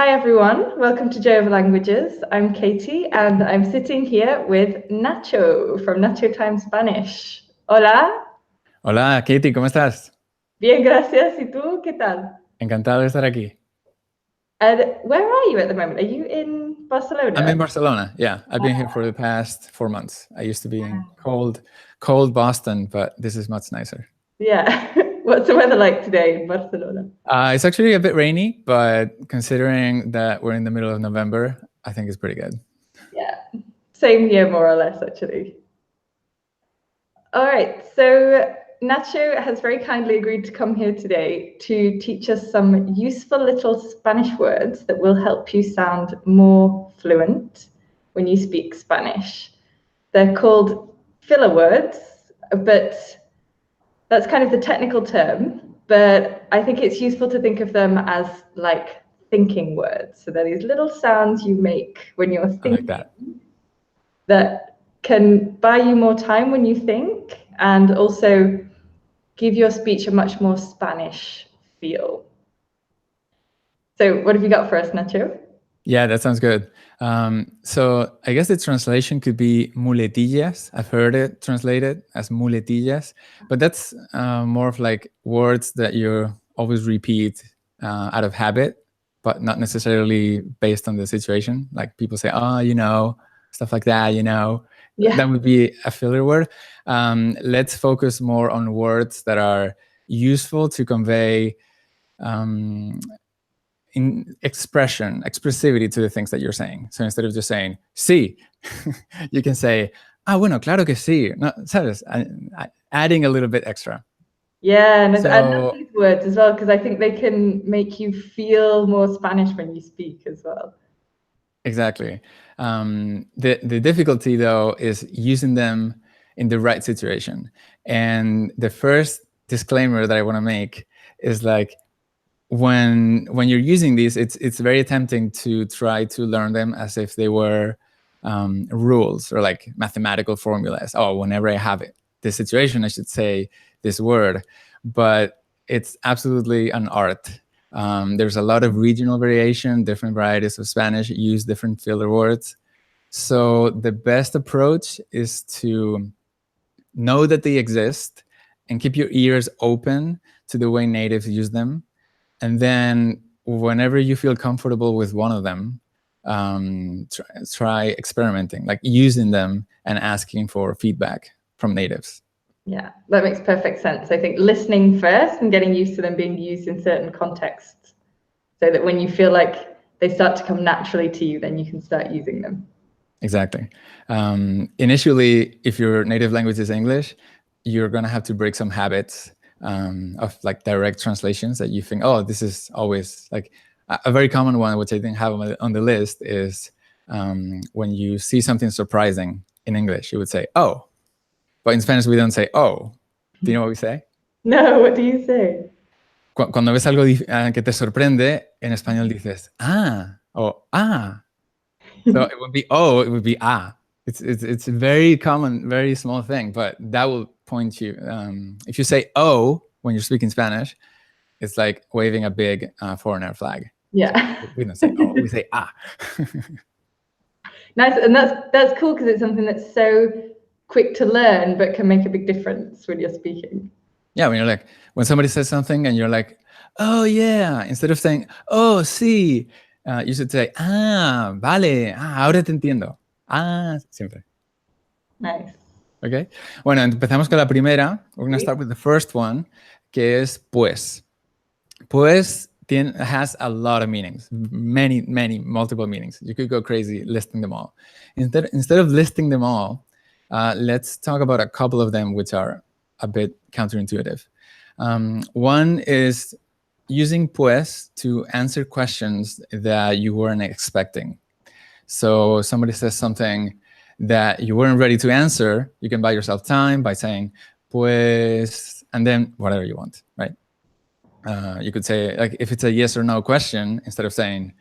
hi everyone, welcome to Jova Languages. I'm Katie and I'm sitting here with Nacho from Nacho Time Spanish. Hola. Hola, Katie, ¿cómo estás? Bien, gracias. ¿Y tú? ¿Qué tal? Encantado de estar aquí. And where are you at the moment? Are you in Barcelona? I'm in Barcelona. Yeah, I've been here for the past 4 months. I used to be in cold Boston, but this is much nicer. Yeah. What's the weather like today in Barcelona? It's actually a bit rainy, but considering that we're in the middle of November, I think it's pretty good. Yeah, same here more or less actually. All right, so Nacho has very kindly agreed to come here today to teach us some useful little Spanish words that will help you sound more fluent when you speak Spanish. They're called filler words, but that's kind of the technical term, but I think it's useful to think of them as like thinking words. So they're these little sounds you make when you're thinking that can buy you more time when you think and also give your speech a much more Spanish feel. So what have you got for us, Nacho? Yeah, that sounds good. So I guess the translation could be muletillas. I've heard it translated as muletillas, but that's more of like words that you always repeat out of habit, but not necessarily based on the situation. Like people say, oh, you know, stuff like that, you know. Yeah. That would be a filler word. Let's focus more on words that are useful to convey in expressivity to the things that you're saying. So instead of just saying sí, you can say bueno, claro que sí. No, ¿sabes? Adding a little bit extra. Yeah, and I love these words as well because I think they can make you feel more Spanish when you speak as well. Exactly. The difficulty though is using them in the right situation. And the first disclaimer that I want to make is like, when you're using these, it's very tempting to try to learn them as if they were rules or like mathematical formulas. Oh, whenever I have this situation, I should say this word. But it's absolutely an art. There's a lot of regional variation. Different varieties of Spanish use different filler words. So the best approach is to know that they exist and keep your ears open to the way natives use them. And then whenever you feel comfortable with one of them, try experimenting, like using them and asking for feedback from natives. Yeah, that makes perfect sense. I think listening first and getting used to them being used in certain contexts so that when you feel like they start to come naturally to you, then you can start using them. Exactly. Initially, if your native language is English, you're going to have to break some habits of like direct translations that you think, oh, this is always like a very common one, which I didn't have on the list, is when you see something surprising in English, you would say, oh. But in Spanish, we don't say, oh. Do you know what we say? No, what do you say? Cuando ves algo que te sorprende, en español dices, ah, o ah. So it would be, oh, it would be ah. It's a very common, very small thing, but that will point you. If you say oh when you're speaking Spanish, it's like waving a big foreigner flag. Yeah. So we don't say oh, we say ah. Nice, and that's cool because it's something that's so quick to learn, but can make a big difference when you're speaking. Yeah, when somebody says something and you're like, oh yeah, instead of saying oh sí, you should say vale, ahora te entiendo. Siempre. Nice. Okay. Bueno, empezamos con la primera. We're going to start with the first one, que es pues. Pues has a lot of meanings, many, multiple meanings. You could go crazy listing them all. Instead of listing them all, let's talk about a couple of them which are a bit counterintuitive. One is using pues to answer questions that you weren't expecting. So somebody says something that you weren't ready to answer, you can buy yourself time by saying pues, and then whatever you want, right? You could say, like, if it's a yes or no question, instead of saying,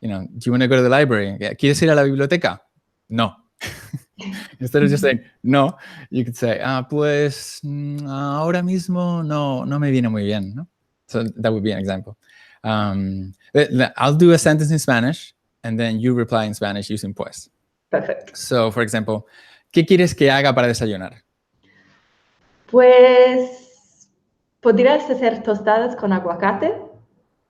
do you want to go to the library? ¿Quieres ir a la biblioteca? No. Instead of just saying no, you could say, pues ahora mismo no me viene muy bien, ¿no? So that would be an example. I'll do a sentence in Spanish, and then you reply in Spanish using pues. Perfect. So, for example, ¿qué quieres que haga para desayunar? Pues, ¿podrías hacer tostadas con aguacate?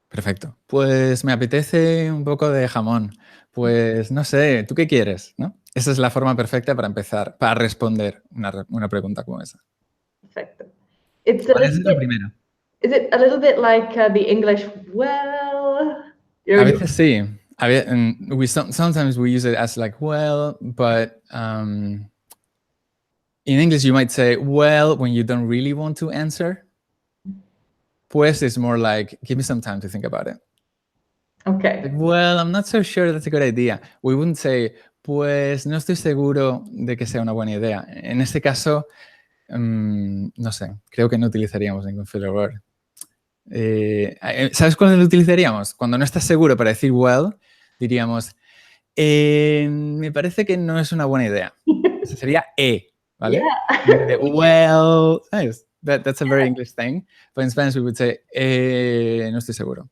Perfecto. Pues me apetece un poco de jamón. Pues no sé, ¿tú qué quieres? ¿No? Esa es la forma perfecta para empezar, para responder una pregunta como esa. Perfecto. It's a ¿Cuál es little la bit, primera? is it a little bit like the English, well, A veces sí. Sometimes we use it as like, well, but in English you might say, well, when you don't really want to answer. Pues is more like, give me some time to think about it. Okay. Like, well, I'm not so sure that's a good idea. We wouldn't say, pues no estoy seguro de que sea una buena idea. En este caso, no sé, creo que no utilizaríamos ningún filler word. ¿Sabes cuándo lo utilizaríamos? Cuando no estás seguro para decir well, diríamos, me parece que no es una buena idea. Eso sería ¿vale? Yeah. En vez de, well, that's a very English thing. But in Spanish we would say, no estoy seguro.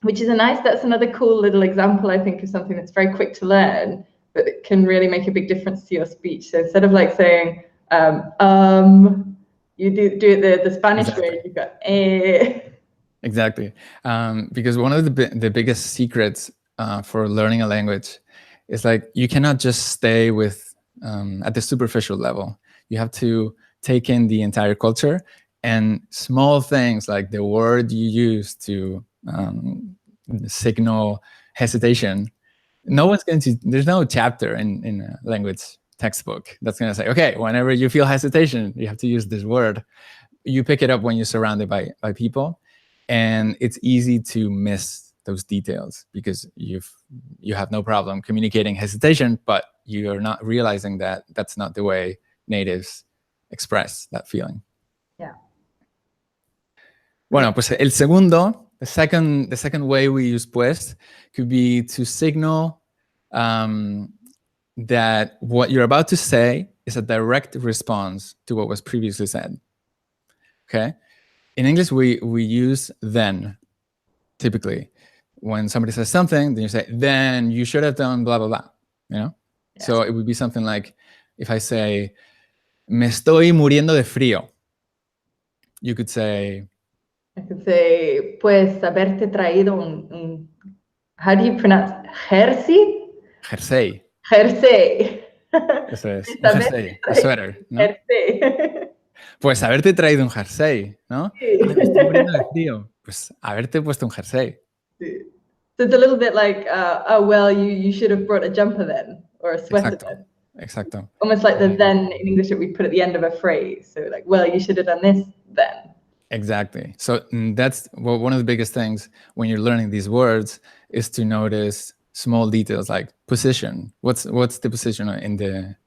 Which is that's another cool little example, I think, of something that's very quick to learn, but it can really make a big difference to your speech. So instead of like saying, you do it the Spanish way, you've got Exactly. Because one of the biggest secrets for learning a language is like, you cannot just stay with at the superficial level. You have to take in the entire culture, and small things like the word you use to signal hesitation. No one's going to, there's no chapter in a language textbook that's going to say, okay, whenever you feel hesitation, you have to use this word. You pick it up when you're surrounded by people, and it's easy to miss those details because you have no problem communicating hesitation, but you're not realizing that that's not the way natives express that feeling. Yeah. Bueno, pues el segundo, the second way we use pues could be to signal that what you're about to say is a direct response to what was previously said. Okay? In English, we use then, typically. When somebody says something, then you say, then you should have done blah, blah, blah. You know? Yes. So it would be something like, if I say, me estoy muriendo de frío, you could say... I could say, pues, haberte traído un how do you pronounce jersey? Jersey. Jersey. Eso es, un jersey, un suéter, ¿no? Jersey. Pues haberte traído un jersey, ¿no? Sí. Ay, me estoy muriendo de frío. Pues haberte puesto un jersey. Sí. So it's a little bit like, oh, well, you should have brought a jumper then, or a sweater then. Exacto. Almost like the then in English that we put at the end of a phrase. So like, well, you should have done this then. Exactly. So that's one of the biggest things when you're learning these words is to notice small details like position. What's the position in the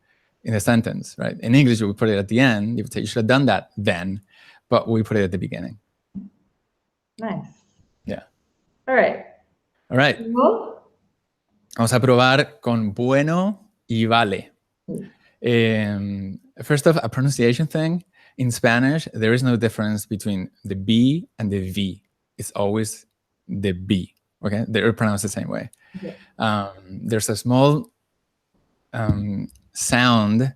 sentence, right? In English, we put it at the end. You would say, you should have done that then, but we put it at the beginning. Nice. Yeah. All right. All right. ¿No? Vamos a probar con bueno y vale. First off, a pronunciation thing. In Spanish, there is no difference between the B and the V. It's always the B, okay? They're pronounced the same way. Yeah. There's a small sound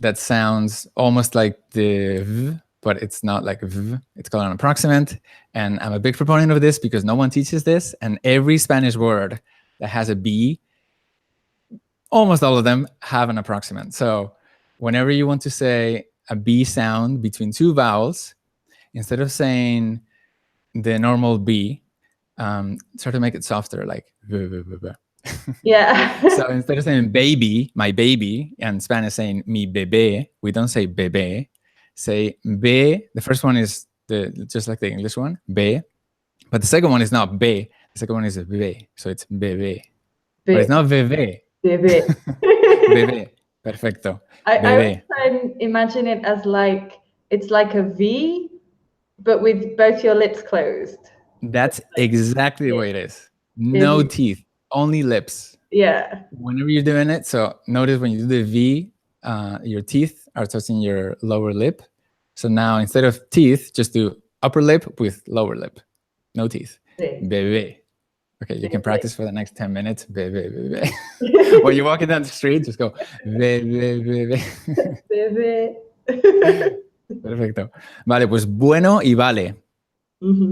that sounds almost like the V, but it's not like V. It's called an approximant. And I'm a big proponent of this because no one teaches this. And every Spanish word that has a B, almost all of them have an approximant. So whenever you want to say a B sound between two vowels, instead of saying the normal B, try to make it softer, like yeah. So instead of saying baby, my baby, and Spanish saying mi bebé, we don't say bebé. Say be. The first one is just like the English one, be, but the second one is not be. The second one is bebé, so it's bebé. But it's not bebé. Bebé. Bebé. Perfecto. I always try and imagine it as like, it's like a V, but with both your lips closed. That's exactly the way it is. No teeth, only lips. Yeah. Whenever you're doing it, so notice when you do the V, your teeth are touching your lower lip. So now instead of teeth, just do upper lip with lower lip. No teeth. Sí. Bebé. Okay, you can Bebé. practice for the next 10 minutes. Bebé, bebé. When you're walking down the street, just go bebé, bebé. Bebé. Perfecto. Vale, pues bueno y vale.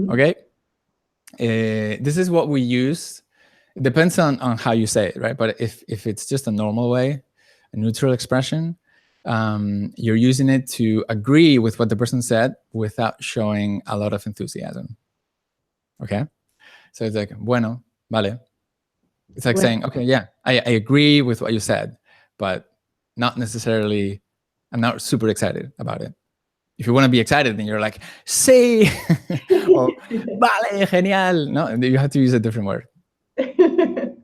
Okay? This is what we use. It depends on how you say it, right? But if it's just a normal way, a neutral expression, you're using it to agree with what the person said without showing a lot of enthusiasm. Okay? So it's like, bueno, vale. It's like saying, okay, yeah, I agree with what you said, but not necessarily, I'm not super excited about it. If you want to be excited, then you're like, sí, or vale, genial. No, you have to use a different word.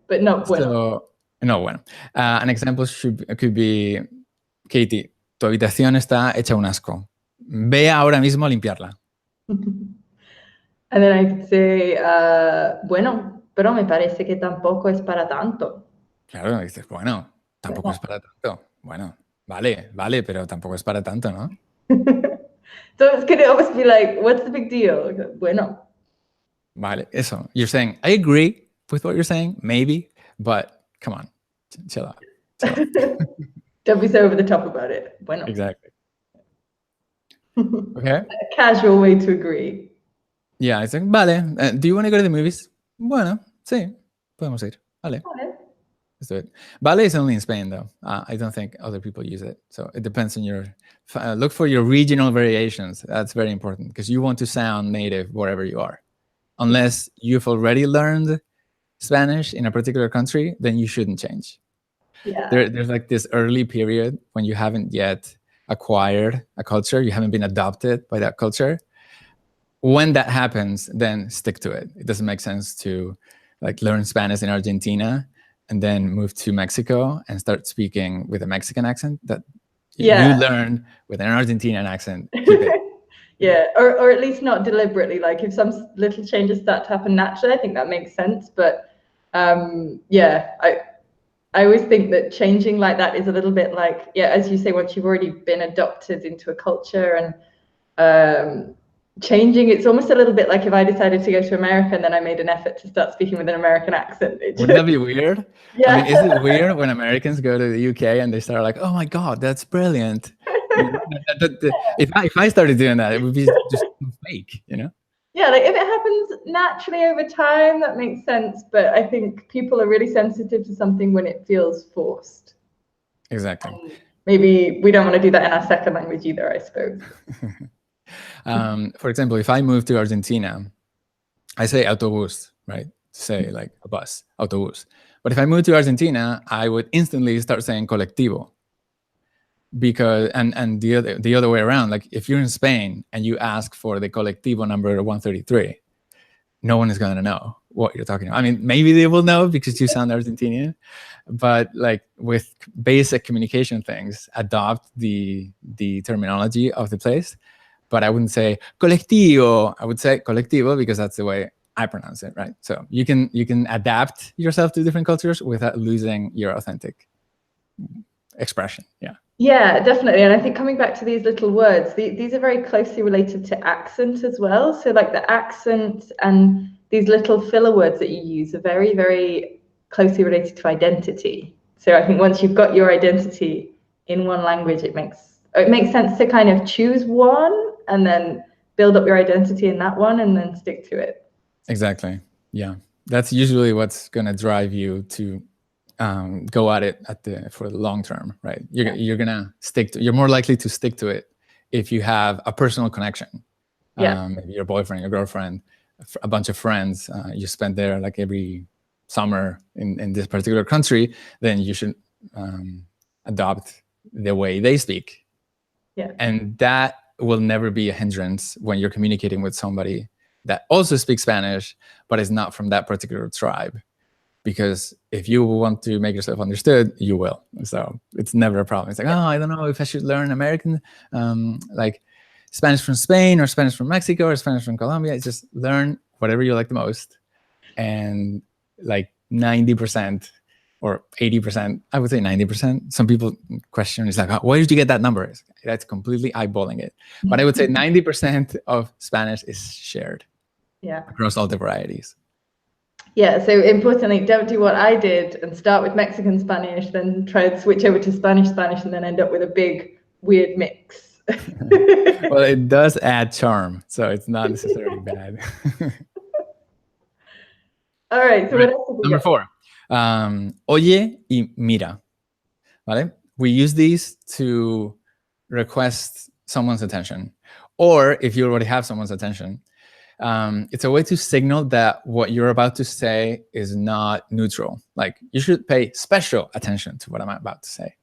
But not bueno. So, no, bueno. An example could be, Katie, tu habitación está hecha un asco. Ve ahora mismo a limpiarla. And then I could say, bueno, pero me parece que tampoco es para tanto. Claro, dices, bueno, tampoco es para tanto. Bueno, vale, pero tampoco es para tanto, ¿no? So it's going to always be like, what's the big deal? Bueno. Vale, eso. You're saying, I agree with what you're saying, maybe, but come on, chill out. Don't be so over the top about it. Bueno. Exactly. Okay. A casual way to agree. Yeah, it's like, vale. Do you want to go to the movies? Bueno, sí, podemos ir. Vale. Let's do it. Vale is only in Spain, though. I don't think other people use it. So it depends on your... look for your regional variations. That's very important because you want to sound native wherever you are. Unless you've already learned Spanish in a particular country, then you shouldn't change. Yeah. There's like this early period when you haven't yet acquired a culture, you haven't been adopted by that culture. When that happens, then stick to it. It doesn't make sense to like learn Spanish in Argentina and then move to Mexico and start speaking with a Mexican accent that you learned with an Argentinian accent. Keep it. Yeah, or at least not deliberately. Like if some little changes start to happen naturally, I think that makes sense. But yeah, I always think that changing like that is a little bit like, yeah, as you say, once you've already been adopted into a culture and changing, it's almost a little bit like if I decided to go to America and then I made an effort to start speaking with an American accent. Wouldn't that be weird? Yeah. I mean, is it weird when Americans go to the UK and they start like, oh my God, that's brilliant. If I started doing that, it would be just fake, you know? Yeah, like if it happens naturally over time, that makes sense. But I think people are really sensitive to something when it feels forced. Exactly. And maybe we don't want to do that in our second language either, I suppose. For example, if I move to Argentina, I say autobús, right? Say like a bus, autobús. But if I move to Argentina, I would instantly start saying colectivo. Because and the other way around, like if you're in Spain and you ask for the colectivo number 133, no one is going to know what you're talking about. I mean, maybe they will know because you sound Argentinian, but like with basic communication things, adopt the terminology of the place. But I wouldn't say colectivo. I would say colectivo because that's the way I pronounce it, right? So you can adapt yourself to different cultures without losing your authentic expression. Yeah. Yeah, definitely. And I think coming back to these little words, these are very closely related to accent as well. So like the accent and these little filler words that you use are very, very closely related to identity. So I think once you've got your identity in one language, it makes sense to kind of choose one and then build up your identity in that one and then stick to it. Exactly. Yeah. That's usually what's going to drive you to go at it for the long term, right? You're gonna stick to. You're more likely to stick to it if you have a personal connection. Maybe your boyfriend, your girlfriend, a bunch of friends. You spend there like every summer in this particular country. Then you should adopt the way they speak. Yeah, and that will never be a hindrance when you're communicating with somebody that also speaks Spanish but is not from that particular tribe. Because if you want to make yourself understood, you will. So it's never a problem. It's like, oh, I don't know if I should learn American, like Spanish from Spain or Spanish from Mexico or Spanish from Colombia. It's just learn whatever you like the most. And like 90% or 80%, I would say 90%. Some people question, it's like, oh, where did you get that number? That's completely eyeballing it. But I would say 90% of Spanish is shared. Yeah. across all the varieties. Yeah, so importantly, don't do what I did and start with Mexican Spanish, then try and switch over to Spanish, and then end up with a big, weird mix. Well, it does add charm, so it's not necessarily bad. All right, so what else have we Number got? 4. Oye y mira. ¿Vale? We use these to request someone's attention. Or if you already have someone's attention, it's a way to signal that what you're about to say is not neutral. Like, you should pay special attention to what I'm about to say.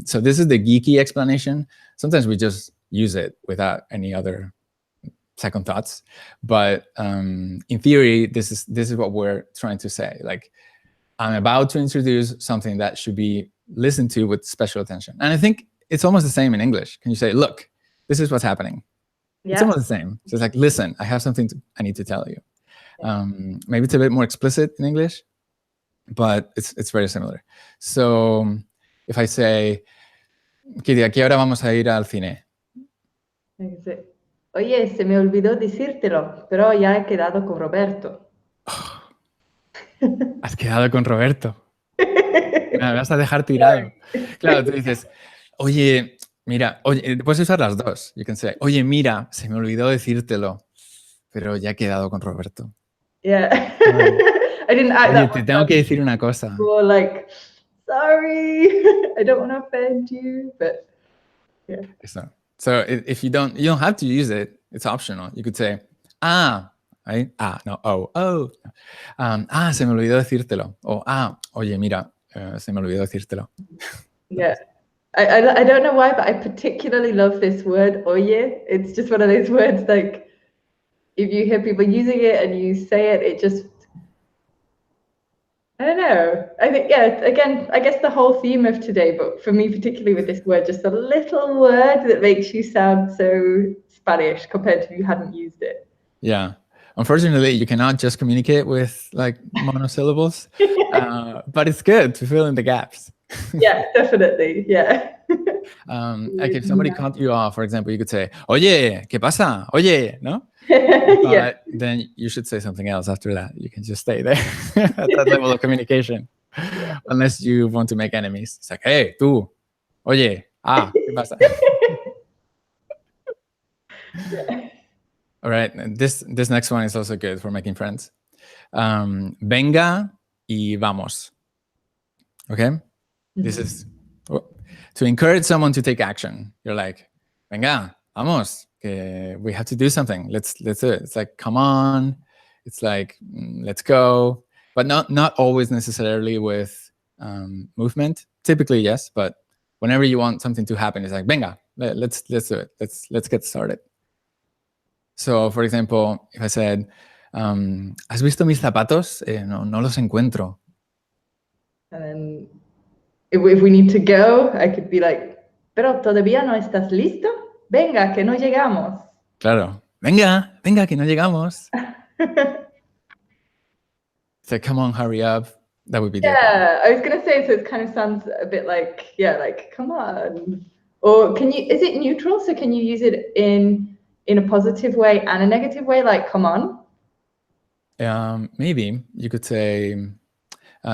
So this is the geeky explanation. Sometimes we just use it without any other second thoughts. But in theory, this is what we're trying to say. Like, I'm about to introduce something that should be listened to with special attention. And I think it's almost the same in English. Can you say, look, this is what's happening? Yeah. It's almost the same. So it's like, listen, I have something I need to tell you. Maybe it's a bit more explicit in English, but it's very similar. So if I say, Kitty, ¿a qué hora vamos a ir al cine? Oye, se me olvidó decírtelo, pero ya he quedado con Roberto. Has quedado con Roberto. Me vas a dejar tirado. Claro, tú dices, oye, mira, oye, puedes usar las dos. You can say, oye, mira, se me olvidó decírtelo, pero ya he quedado con Roberto. Yeah. I didn't add oye, that. Te tengo que decir una cosa. More like, sorry, I don't want to offend you, but yeah. So if you don't have to use it. It's optional. You could say, right? No, oh. Se me olvidó decírtelo. O, oye, mira, se me olvidó decírtelo. Yeah. I don't know why, but I particularly love this word, oye. It's just one of those words, like, if you hear people using it and you say it, it just, I don't know. I think, yeah, again, I guess the whole theme of today, but for me, particularly with this word, just a little word that makes you sound so Spanish compared to if you hadn't used it. Yeah. Unfortunately, you cannot just communicate with like monosyllables, but it's good to fill in the gaps. Yeah, definitely. Yeah. Like if somebody cut you off, for example, you could say, oye, ¿qué pasa? Oye, no? Yeah. But then you should say something else after that. You can just stay there at that level of communication. Unless you want to make enemies. It's like, hey, tú, oye, ¿qué pasa? Yeah. All right, and this next one is also good for making friends. Venga y vamos. Okay? Mm-hmm. This is to encourage someone to take action. You're like, venga, vamos. We have to do something. Let's do it. It's like, come on. It's like, let's go. But not always necessarily with movement. Typically, yes. But whenever you want something to happen, it's like, venga, let's do it. Let's get started. So, for example, if I said, ¿has visto mis zapatos? No los encuentro. And then if we need to go, I could be like, pero todavía no estás listo? Venga, que no llegamos. Claro. Venga, que no llegamos. So, come on, hurry up. That would be different. Yeah, I was going to say, so it kind of sounds a bit like, yeah, like, come on. Or is it neutral? So can you use it in a positive way and a negative way, like, come on? Maybe you could say,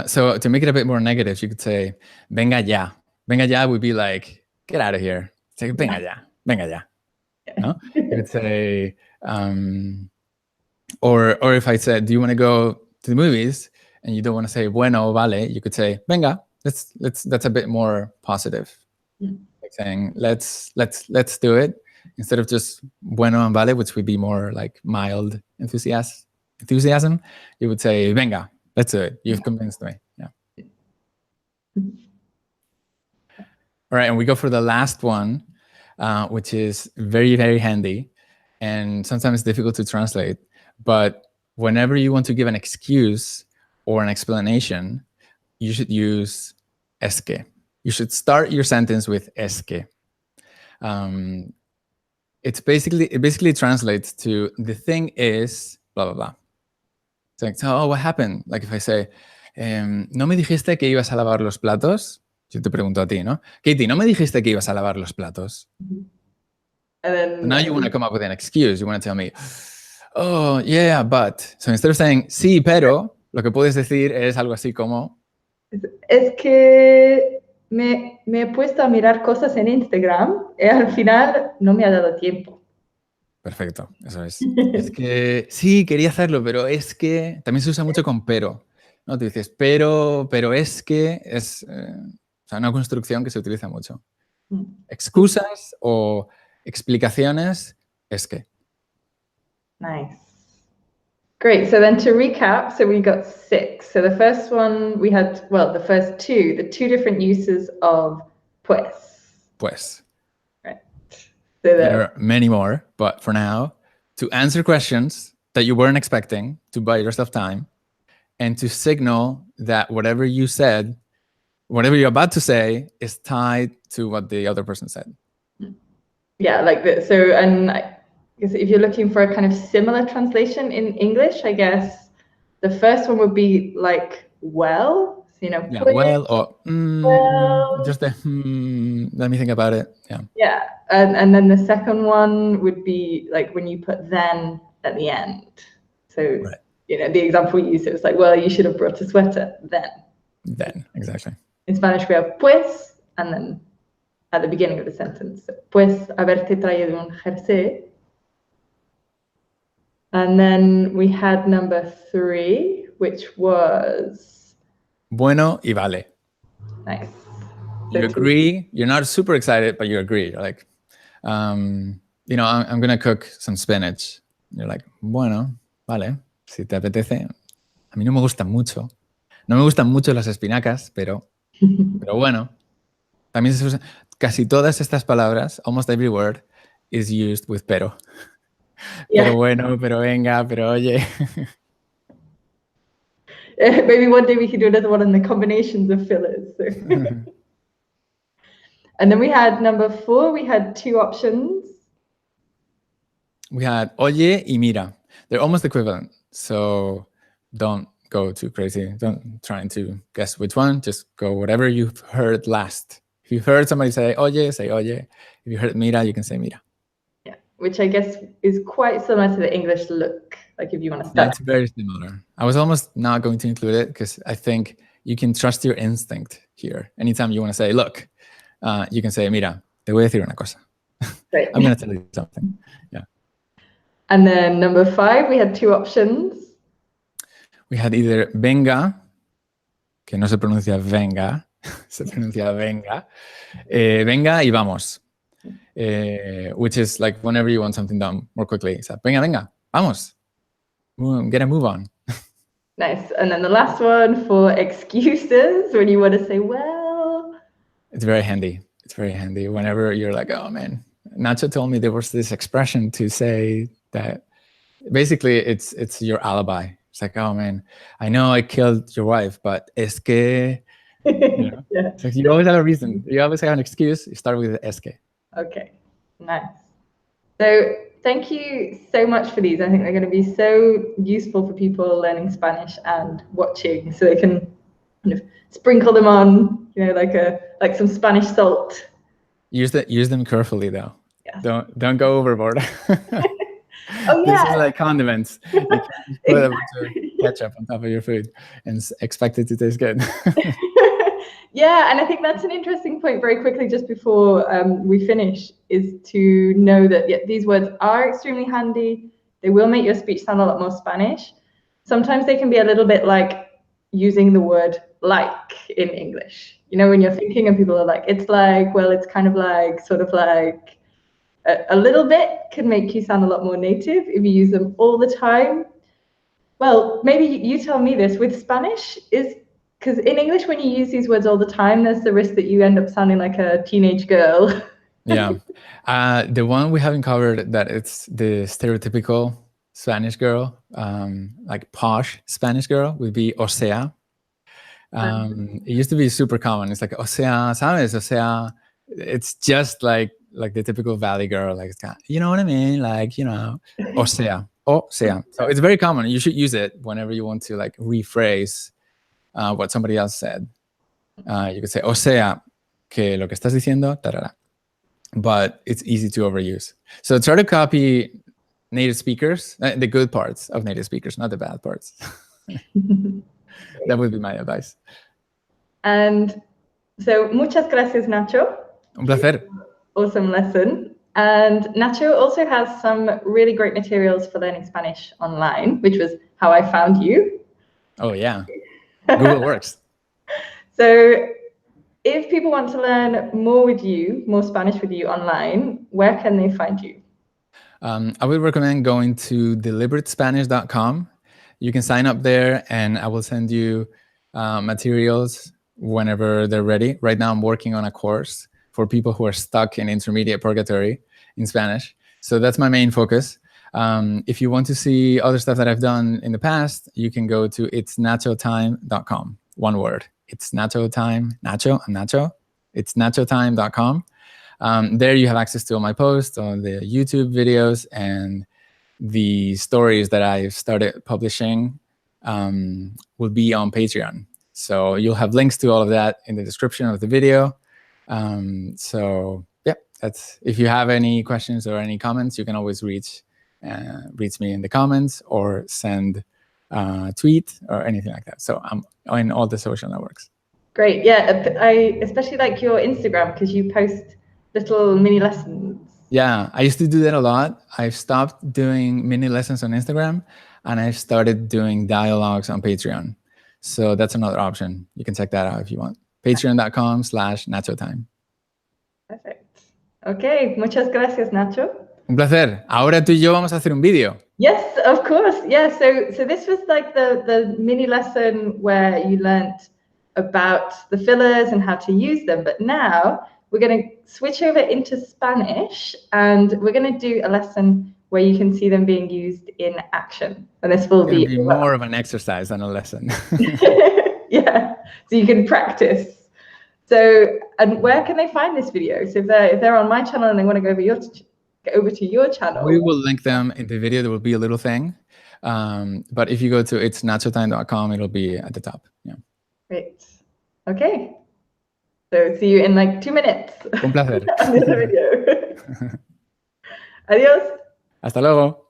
so to make it a bit more negative, you could say, venga ya. Venga ya would be like, get out of here. Say, venga ya. Venga ya. No? You could say, or if I said, do you want to go to the movies? And you don't want to say, bueno, vale. You could say, venga. That's a bit more positive. Like saying, let's do it. Instead of just bueno and vale, which would be more like mild enthusiasm, you would say, venga, let's do it. You've convinced me. Yeah. All right, and we go for the last one, which is very, very handy and sometimes difficult to translate. But whenever you want to give an excuse or an explanation, you should use es que. You should start your sentence with es que. It basically translates to the thing is blah, blah, blah. It's like, oh, what happened? Like if I say, ¿no me dijiste que ibas a lavar los platos? Yo te pregunto a ti, ¿no? Katie, ¿no me dijiste que ibas a lavar los platos? And then now you want to come up with an excuse. You want to tell me, Oh, yeah, but. So instead of saying sí, pero, lo que puedes decir es algo así como, Es que me he puesto a mirar cosas en Instagram y al final no me ha dado tiempo. perfecto, eso es. Es que sí, quería hacerlo, pero es que también se usa mucho con pero. ¿No? Tú dices, pero es que es o sea, una construcción que se utiliza mucho. Excusas o explicaciones es que. Nice. Great. So then to recap, so we got 6. So the first one we had, well, the first two, the 2 different uses of pues. Pues. Right. So There are many more, but for now, to answer questions that you weren't expecting, to buy yourself time, and to signal that whatever you said, whatever you're about to say, is tied to what the other person said. yeah, like that. So, and I guess if you're looking for a kind of similar translation in English, I guess the first one would be like, well, so, Yeah, pues, well, or well. just the let me think about it. Yeah. Yeah, and then the second one would be like when you put then at the end. So, Right. the example you used, it was like, well, you should have brought a sweater then. Then, exactly. In Spanish, we have pues, and then at the beginning of the sentence, pues haberte traído un jersey. And then we had number 3, which was Bueno y vale. nice. You agree. You're not super excited, but you agree. You're like, I'm going to cook some spinach. You're like, bueno, vale, si te apetece. A mí no me gustan mucho. No me gustan mucho las espinacas, pero bueno. También se usa, casi todas estas palabras, almost every word, is used with pero. Yeah. Pero bueno, pero venga, pero oye. Maybe one day we could do another one on the combinations of fillers. So. And then we had number 4, we had 2 options. We had oye y mira. They're almost equivalent. So don't go too crazy. Don't try to guess which one. Just go whatever you've heard last. If you heard somebody say oye, say oye. If you heard mira, you can say mira. Yeah, which I guess is quite similar to the English look. Like if you want to start. Yeah, it's very similar. I was almost not going to include it because I think you can trust your instinct here. Anytime you want to say, look, you can say, mira, te voy a decir una cosa. Right. I'm going to tell you something. Yeah. And then number 5, we had 2 options. We had either venga, que no se pronuncia venga, se pronuncia venga, venga y vamos, which is like whenever you want something done more quickly. So, venga, venga, vamos, get a move on. Nice. And then the last one for excuses, when you want to say, well. It's very handy. It's very handy whenever you're like, oh man, Nacho told me there was this expression to say that basically it's your alibi. It's like, oh man, I know I killed your wife, but es que, Yeah. It's like you always have a reason. You always have an excuse. You start with es que. Okay, nice. So thank you so much for these. I think they're going to be so useful for people learning Spanish and watching, so they can kind of sprinkle them on, like some Spanish salt. Use them carefully though. Yes. Don't go overboard. Oh yeah. This is like condiments. You can't just put a bunch of ketchup on top of your food and expect it to taste good. Yeah, and I think that's an interesting point very quickly just before we finish, is to know that these words are extremely handy. They will make your speech sound a lot more Spanish. Sometimes they can be a little bit like using the word like in English. When you're thinking and people are like, it's like, well, it's kind of like, sort of like, a little bit can make you sound a lot more native if you use them all the time. Well, maybe you tell me this with Spanish, is because in English, when you use these words all the time, there's the risk that you end up sounding like a teenage girl. Yeah. The one we haven't covered, that it's the stereotypical Spanish girl, like posh Spanish girl, would be o sea. It used to be super common. It's like, o sea, ¿sabes? O sea, it's just like the typical valley girl, like, you know what I mean? Like, o sea. So it's very common. You should use it whenever you want to like rephrase what somebody else said. You could say, o sea, que lo que estás diciendo, tarara. But it's easy to overuse. So try to copy native speakers, the good parts of native speakers, not the bad parts. That would be my advice. And so, muchas gracias, Nacho. Un placer. Awesome lesson. And Nacho also has some really great materials for learning Spanish online, which was how I found you. Oh, yeah. Google works. So if people want to learn more with you, more Spanish with you online, where can they find you? I would recommend going to deliberatespanish.com. You can sign up there and I will send you materials whenever they're ready. Right now, I'm working on a course for people who are stuck in intermediate purgatory in Spanish. So that's my main focus. If you want to see other stuff that I've done in the past, you can go to itsnachotime.com. One word. It's Nacho time. Nacho, I'm Nacho. It's nachotime.com. There you have access to all my posts, on the YouTube videos, and the stories that I've started publishing will be on Patreon. So you'll have links to all of that in the description of the video. So yeah, that's, if you have any questions or any comments, you can always reach me in the comments or send a tweet or anything like that. So I'm in all the social networks. Great. Yeah, I especially like your Instagram because you post little mini lessons. Yeah, I used to do that a lot. I've stopped doing mini lessons on Instagram and I've started doing dialogues on Patreon. So that's another option. You can check that out if you want. Patreon.com/nachotime. Perfect. Okay, muchas gracias, Nacho. Un placer. Ahora tú y yo vamos a hacer un vídeo. Yes, of course. Yeah, so this was like the mini lesson where you learnt about the fillers and how to use them. But now we're going to switch over into Spanish and we're going to do a lesson where you can see them being used in action. And this will be more of an exercise than a lesson. Yeah, so you can practice. So, and where can they find this video? So if they're on my channel and they want to go over to your channel, we will link them in the video. There will be a little thing, but if you go to itsnachotime.com, it'll be at the top. Yeah. Great. Okay. So see you in like 2 minutes. Un placer. On the video. Adiós. Hasta luego.